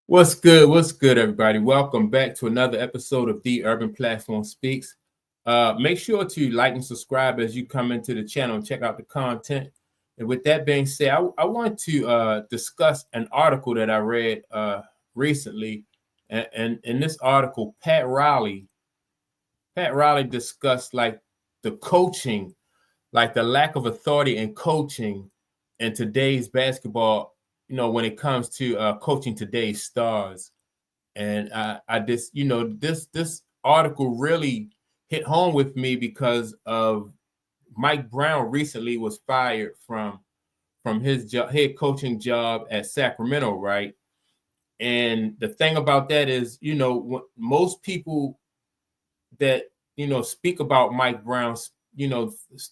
What's good? What's good, everybody? Welcome back to another episode of The Urban Platform Speaks. Make sure to like and subscribe as you come into the channel and check out the content. And with that being said, I want to discuss an article that I read recently. And in this article, Pat Riley discussed like the coaching, like the lack of authority in coaching in today's basketball, when it comes to coaching today's stars. And I just, this article really hit home with me because of Mike Brown recently was fired from his head coaching job at Sacramento, right? And the thing about that is, most people that speak about Mike Brown,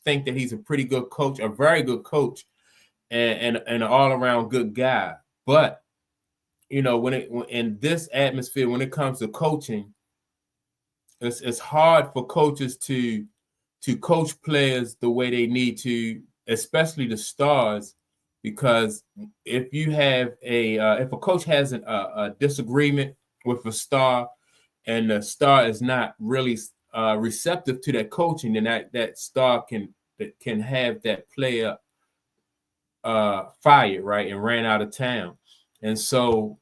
think that he's a pretty good coach, a very good coach, and an all around good guy. But in this atmosphere, when it comes to coaching, it's hard for coaches to coach players the way they need to, especially the stars, because if you have if a coach has a disagreement with a star, and the star is not really receptive to that coaching, then that star can have that player fired, right, and ran out of town. And so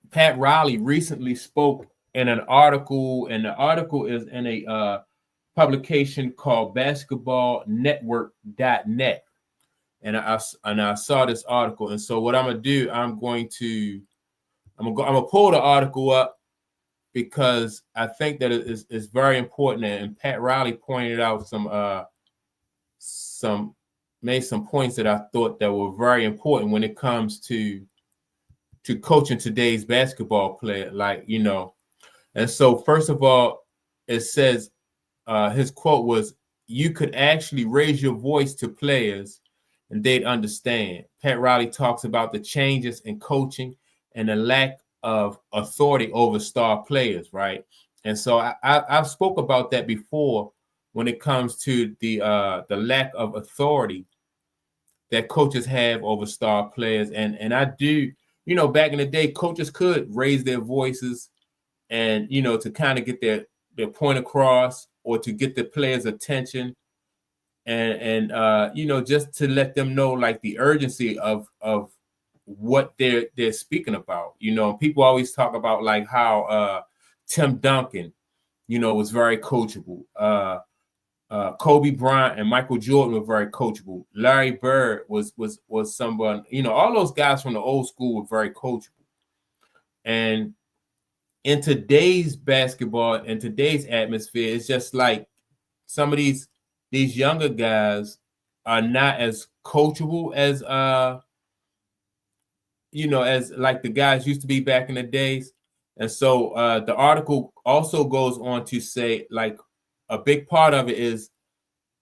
Pat Riley recently spoke in an article, and the article is in a publication called basketballnetwork.net. And I saw this article. And so what I'm gonna do, I'm gonna pull the article up because I think that it's very important. And Pat Riley pointed out made some points that I thought that were very important when it comes to coaching today's basketball player, And so first of all, it says his quote was, "You could actually raise your voice to players and they'd understand." Pat Riley talks about the changes in coaching and the lack of authority over star players, right? And so I've spoke about that before when it comes to the lack of authority that coaches have over star players. And I do, back in the day, coaches could raise their voices and, to kind of get their point across or to get the players' attention and just to let them know like the urgency of what they're speaking about. People always talk about like how Tim Duncan, was very coachable. Kobe Bryant and Michael Jordan were very coachable. Larry Bird was someone, all those guys from the old school were very coachable. And in today's basketball, in today's atmosphere, it's just like some of these younger guys are not as coachable as as like the guys used to be back in the days. And so the article also goes on to say like a big part of it is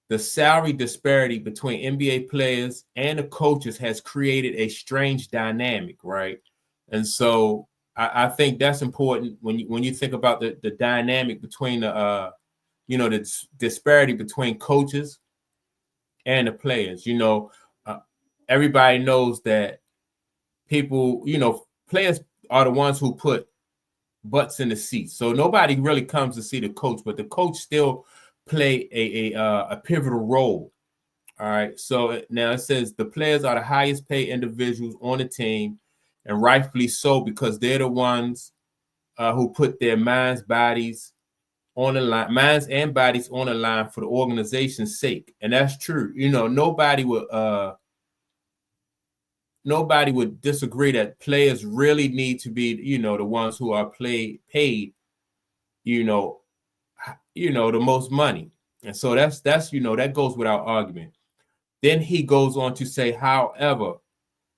the salary disparity between NBA players and the coaches has created a strange dynamic, right? And so I think that's important when you think about the dynamic between the disparity between coaches and the players. Everybody knows that people, players are the ones who put butts in the seats. So nobody really comes to see the coach, but the coach still play a pivotal role. All right. So now it says the players are the highest paid individuals on the team, and rightfully so, because they're the ones who put their minds and bodies on the line for the organization's sake. And that's true. Nobody would disagree that players really need to be, the ones who are paid, the most money. And so that's that goes without argument. Then he goes on to say, however,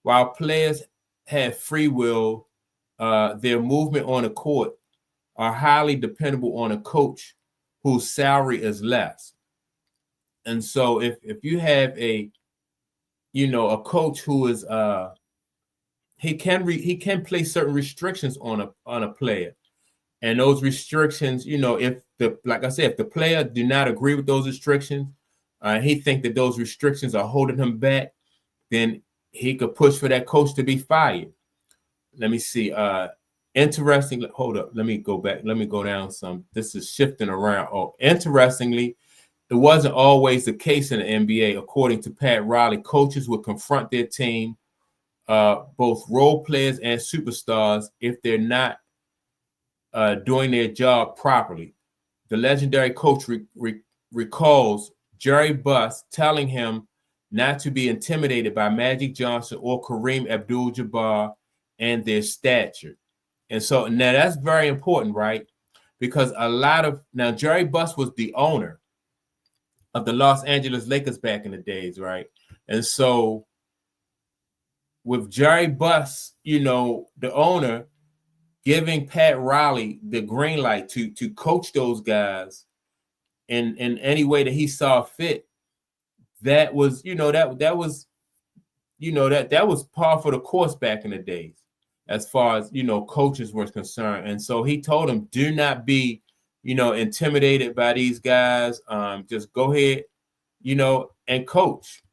while players have free will, their movement on the court are highly dependable on a coach whose salary is less. And so if you have a coach who is he can place certain restrictions on a player. And those restrictions, if the player do not agree with those restrictions, he think that those restrictions are holding him back, then he could push for that coach to be fired. let me see. Interestingly, hold up. Let me go back. Let me go down some. This is shifting around. Oh, interestingly, it wasn't always the case in the NBA. According to Pat Riley, coaches would confront their team, both role players and superstars, if they're not doing their job properly. The legendary coach recalls Jerry Buss telling him not to be intimidated by Magic Johnson or Kareem Abdul-Jabbar and their stature. And so now that's very important, right? Because now Jerry Buss was the owner of the Los Angeles Lakers back in the days, right? And so with Jerry Buss, the owner giving Pat Riley the green light to coach those guys in any way that he saw fit, that was, that was par for the course back in the days, as far as, coaches were concerned. And so he told them, do not be, intimidated by these guys. Just go ahead, and coach.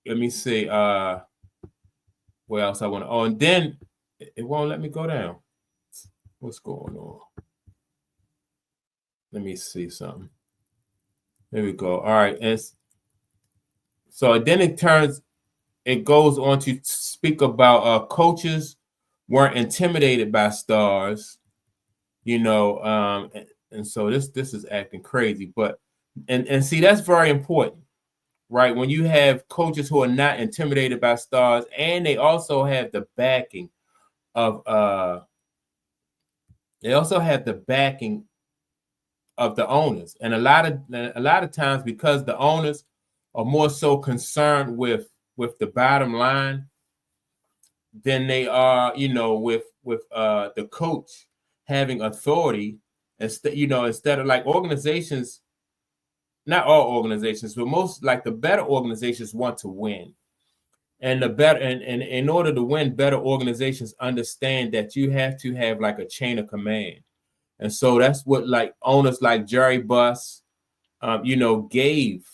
Let me see. Where else I want to, and then it won't let me go down. What's going on? Let me see something. There we go. All right. And so then it goes on to speak about coaches weren't intimidated by stars, and so this is acting crazy. But and see, that's very important, right? When you have coaches who are not intimidated by stars, and they also have the backing of the owners. And a lot of times, because the owners are more so concerned with the bottom line than they are, with the coach having authority, instead of like organizations, not all organizations, but most, like the better organizations, want to win. And the better, and in order to win, better organizations understand that you have to have like a chain of command. And so that's what like owners like Jerry Buss, gave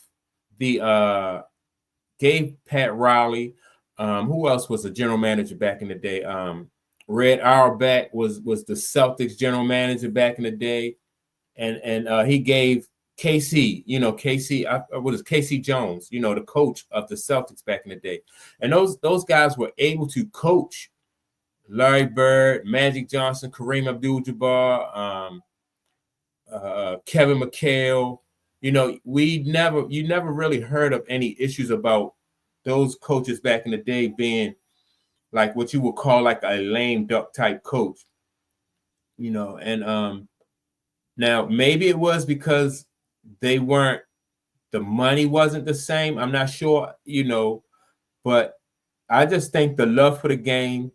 Pat Riley. Who else was a general manager back in the day? Red Auerbach was the Celtics general manager back in the day, and he gave KC, Casey Jones, the coach of the Celtics back in the day. And those guys were able to coach Larry Bird, Magic Johnson, Kareem Abdul-Jabbar, Kevin McHale. You never really heard of any issues about those coaches back in the day being like what you would call like a lame duck type coach. And now maybe it was because the money wasn't the same. I'm not sure, but I just think the love for the game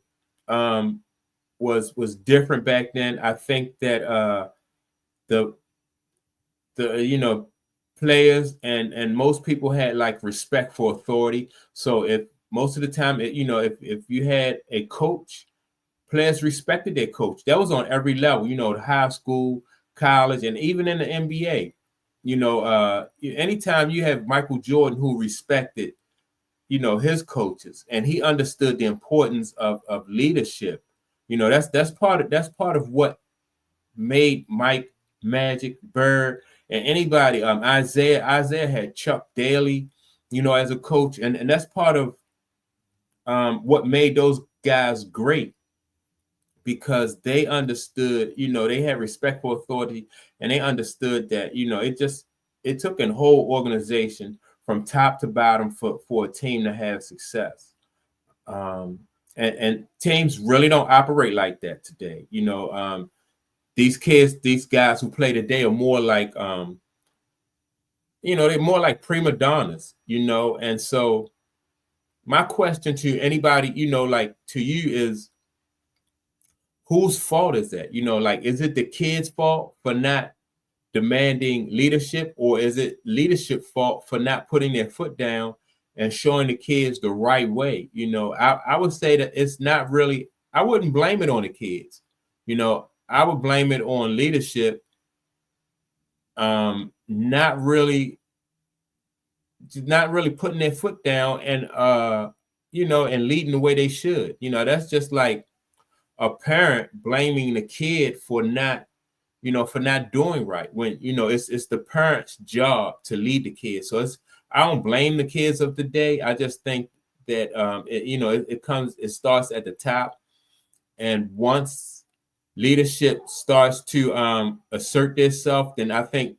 was different back then. I think that the players and most people had like respect for authority. So if most of the time, if you had a coach, players respected their coach. That was on every level, the high school, college, and even in the NBA. Anytime you have Michael Jordan, who respected, his coaches, and he understood the importance of leadership. That's part of what made Mike, Magic, Bird, and anybody. Isaiah had Chuck Daly, as a coach, and that's part of what made those guys great, because they understood, they had respect for authority, and they understood that, it took a whole organization from top to bottom for a team to have success. And teams really don't operate like that today. These guys who play today are more like, they're more like prima donnas, and so my question to anybody, like to you, is whose fault is that? Is it the kids' fault for not demanding leadership, or is it leadership fault for not putting their foot down and showing the kids the right way? I would say that it's not really, I wouldn't blame it on the kids. I would blame it on leadership, not really putting their foot down and and leading the way they should. That's just like a parent blaming the kid for not, for not doing right, when it's the parent's job to lead the kids. So I don't blame the kids of the day. I just think that it starts at the top, and once leadership starts to assert itself, then I think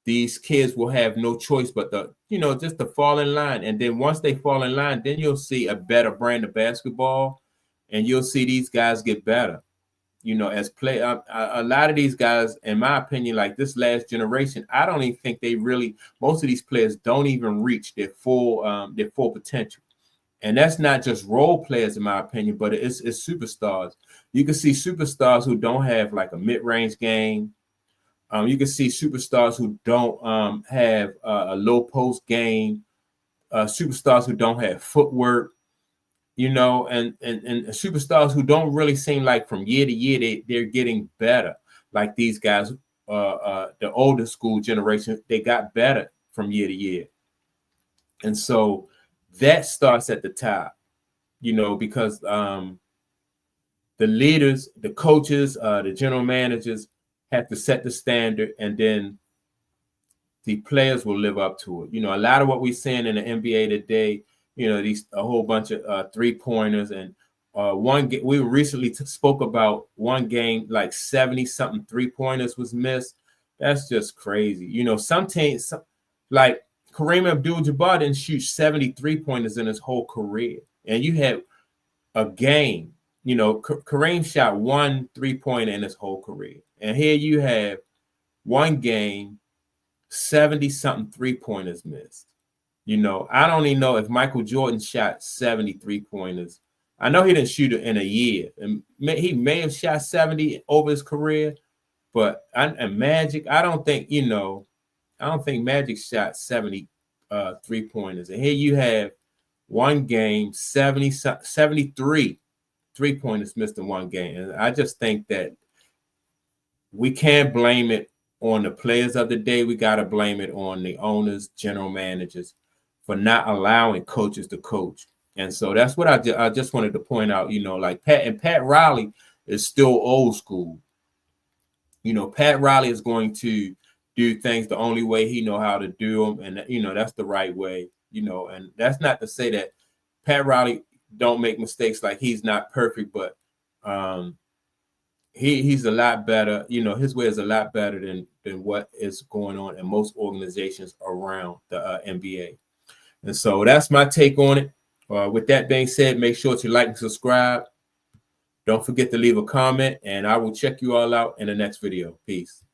these kids will have no choice but just to fall in line. And then once they fall in line, then you'll see a better brand of basketball, and you'll see these guys get better. As play, a lot of these guys, in my opinion, like this last generation, I don't even think most of these players don't even reach their full potential. And that's not just role players, in my opinion, but it's superstars. You can see superstars who don't have like a mid-range game. You can see superstars who don't have a low post game, superstars who don't have footwork, and superstars who don't really seem like from year to year they're getting better. Like these guys, the older school generation, they got better from year to year. And so that starts at the top, because the leaders, the coaches, the general managers have to set the standard, and then the players will live up to it. A lot of what we're seeing in the NBA today, a whole bunch of 3-pointers, and we recently spoke about one game, like 70-something 3-pointers was missed. That's just crazy. Some teams, like Kareem Abdul-Jabbar, didn't shoot 70 3-pointers in his whole career. And you had a game, Kareem shot 1 3-pointer in his whole career. And here you have one game, 70-something 3-pointers missed. I don't even know if Michael Jordan shot 70 3-pointers. I know he didn't shoot it in a year, and he may have shot 70 over his career, but Magic, I don't think Magic shot 70 3-pointers. And here you have one game, 73 3-pointers missed in one game. And I just think that we can't blame it on the players of the day. We got to blame it on the owners, general managers, for not allowing coaches to coach. And so that's what I just wanted to point out, like Pat Riley is still old school. Pat Riley is going to do things the only way he know how to do them. And, that's the right way, and that's not to say that Pat Riley don't make mistakes, like he's not perfect, but he's a lot better. His way is a lot better than what is going on in most organizations around the NBA. And so that's my take on it. With that being said, make sure to like and subscribe. Don't forget to leave a comment, and I will check you all out in the next video. Peace.